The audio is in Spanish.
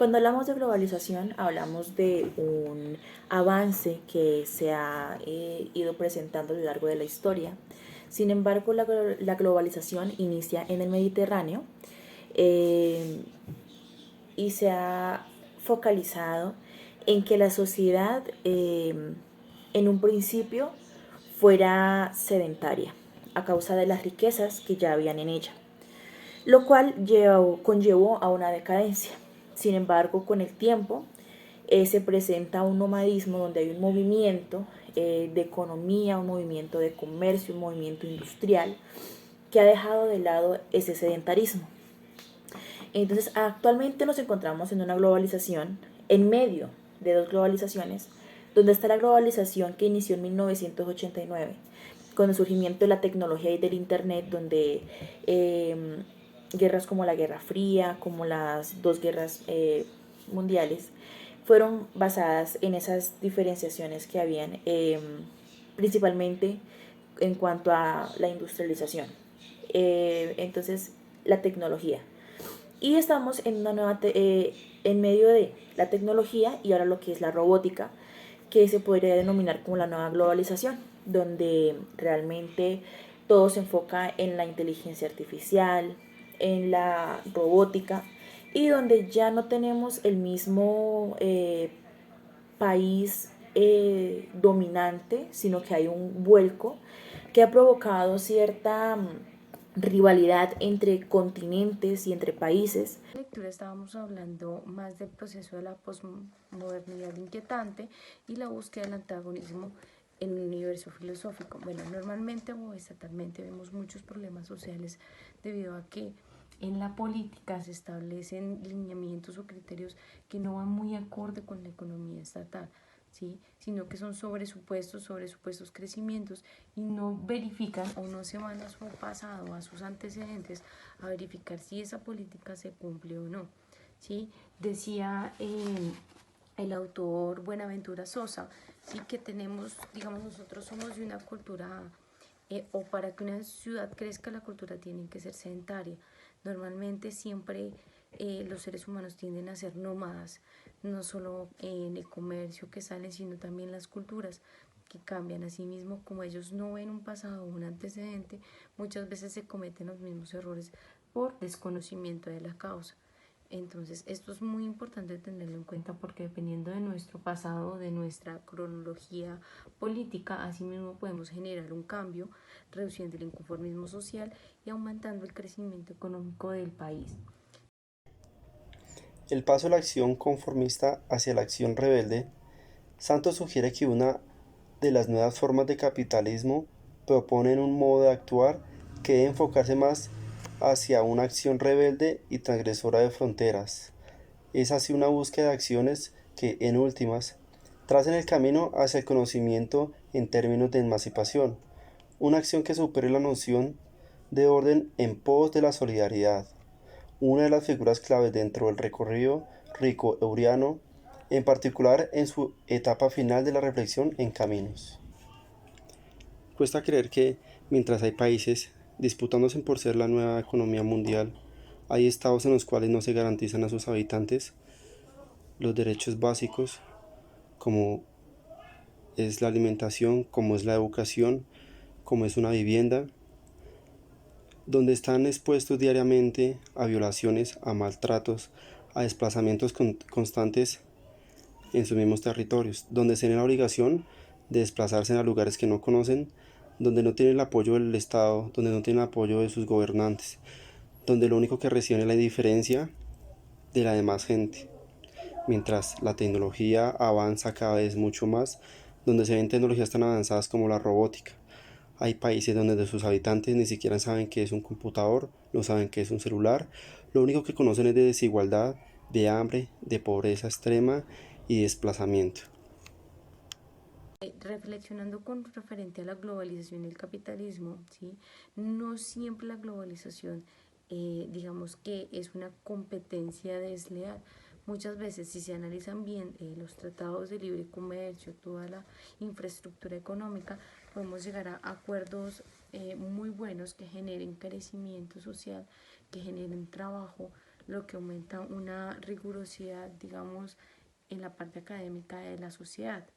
Cuando hablamos de globalización, hablamos de un avance que se ha ido presentando a lo largo de la historia. Sin embargo, la globalización inicia en el Mediterráneo eh, y se ha focalizado en que la sociedad en un principio fuera sedentaria a causa de las riquezas que ya habían en ella, lo cual conllevó a una decadencia. Sin embargo, con el tiempo se presenta un nomadismo donde hay un movimiento de economía, un movimiento de comercio, un movimiento industrial que ha dejado de lado ese sedentarismo. Entonces, actualmente nos encontramos en una globalización, en medio de dos globalizaciones, donde está la globalización que inició en 1989, con el surgimiento de la tecnología y del Internet, donde guerras como la Guerra Fría, como las dos guerras mundiales, fueron basadas en esas diferenciaciones que habían, principalmente en cuanto a la industrialización. Entonces, la tecnología. Y estamos en una en medio de la tecnología y ahora lo que es la robótica, que se podría denominar como la nueva globalización, donde realmente todo se enfoca en la inteligencia artificial, en la robótica, y donde ya no tenemos el mismo país dominante, sino que hay un vuelco que ha provocado cierta rivalidad entre continentes y entre países. En la lectura estábamos hablando más del proceso de la posmodernidad inquietante y la búsqueda del antagonismo en un universo filosófico. Bueno, normalmente o estatalmente vemos muchos problemas sociales debido a que en la política se establecen lineamientos o criterios que no van muy acorde con la economía estatal, ¿sí? Sino que son sobre supuestos crecimientos y no verifican o no se van a su pasado, a sus antecedentes, a verificar si esa política se cumple o no, ¿sí? Decía el autor Buenaventura Sosa, ¿sí? Que tenemos, digamos, nosotros somos de una cultura o para que una ciudad crezca la cultura tiene que ser sedentaria. Normalmente siempre los seres humanos tienden a ser nómadas, no solo en el comercio que salen, sino también las culturas que cambian. Asimismo, como ellos no ven un pasado o un antecedente, muchas veces se cometen los mismos errores por desconocimiento de la causa. Entonces, esto es muy importante tenerlo en cuenta porque dependiendo de nuestro pasado, de nuestra cronología política, asimismo podemos generar un cambio, reduciendo el inconformismo social y aumentando el crecimiento económico del país. El paso de la acción conformista hacia la acción rebelde, Santos sugiere que una de las nuevas formas de capitalismo proponen un modo de actuar que debe enfocarse más hacia una acción rebelde y transgresora de fronteras. Es así una búsqueda de acciones que, en últimas, tracen el camino hacia el conocimiento en términos de emancipación, una acción que supere la noción de orden en pos de la solidaridad, una de las figuras claves dentro del recorrido rico-euriano, en particular en su etapa final de la reflexión en Caminos. Cuesta creer que, mientras hay países disputándose por ser la nueva economía mundial, hay estados en los cuales no se garantizan a sus habitantes los derechos básicos como es la alimentación, como es la educación, como es una vivienda, donde están expuestos diariamente a violaciones, a maltratos, a desplazamientos constantes en sus mismos territorios, donde tienen la obligación de desplazarse a lugares que no conocen, donde no tienen el apoyo del Estado, donde no tienen el apoyo de sus gobernantes, donde lo único que reciben es la indiferencia de la demás gente. Mientras la tecnología avanza cada vez mucho más, donde se ven tecnologías tan avanzadas como la robótica. Hay países donde sus habitantes ni siquiera saben qué es un computador, no saben qué es un celular, lo único que conocen es de desigualdad, de hambre, de pobreza extrema y desplazamiento. Reflexionando con referente a la globalización y el capitalismo, ¿sí? No siempre la globalización, digamos que es una competencia desleal. Muchas veces, si se analizan bien los tratados de libre comercio, toda la infraestructura económica, podemos llegar a acuerdos muy buenos que generen crecimiento social, que generen trabajo, lo que aumenta una rigurosidad, digamos, en la parte académica de la sociedad.